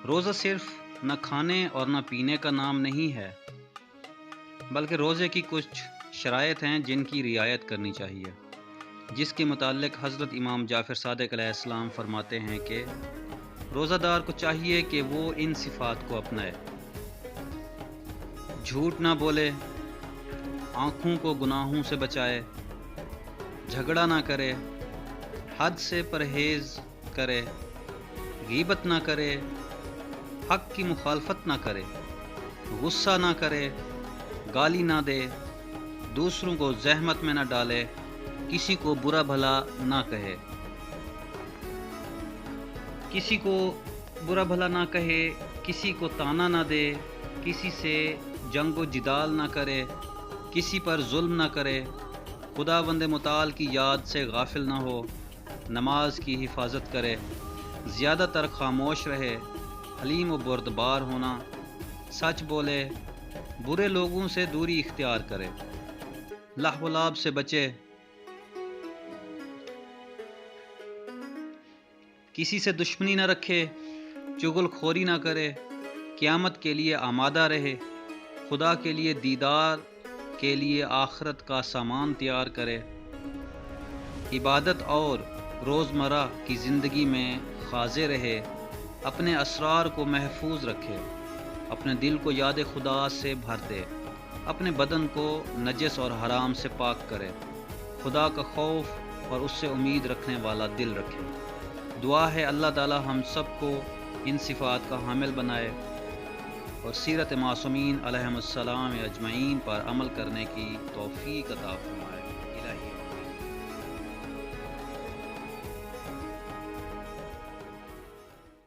روزہ صرف نہ کھانے اور نہ پینے کا نام نہیں ہے، بلکہ روزے کی کچھ شرائط ہیں جن کی رعایت کرنی چاہیے، جس کے متعلق حضرت امام جعفر صادق علیہ السلام فرماتے ہیں کہ روزہ دار کو چاہیے کہ وہ ان صفات کو اپنائے: جھوٹ نہ بولے، آنکھوں کو گناہوں سے بچائے، جھگڑا نہ کرے، حد سے پرہیز کرے، غیبت نہ کرے، حق کی مخالفت نہ کرے، غصہ نہ کرے، گالی نہ دے، دوسروں کو زحمت میں نہ ڈالے، کسی کو برا بھلا نہ کہے، کسی کو تانا نہ دے، کسی سے جنگ و جدال نہ کرے، کسی پر ظلم نہ کرے، خداوند متعال کی یاد سے غافل نہ ہو، نماز کی حفاظت کرے، زیادہ تر خاموش رہے، حلیم و بردبار ہونا، سچ بولے، برے لوگوں سے دوری اختیار کرے، لہو و لعب سے بچے، کسی سے دشمنی نہ رکھے، چغل خوری نہ کرے، قیامت کے لیے آمادہ رہے، خدا کے لیے دیدار کے لیے آخرت کا سامان تیار کرے، عبادت اور روزمرہ کی زندگی میں خاضع رہے، اپنے اسرار کو محفوظ رکھے، اپنے دل کو یاد خدا سے بھر دے، اپنے بدن کو نجس اور حرام سے پاک کرے، خدا کا خوف اور اس سے امید رکھنے والا دل رکھے۔ دعا ہے اللہ تعالی ہم سب کو ان صفات کا حامل بنائے اور سیرت معصومین علیہم السلام اجمعین پر عمل کرنے کی توفیق عطا فرمائے۔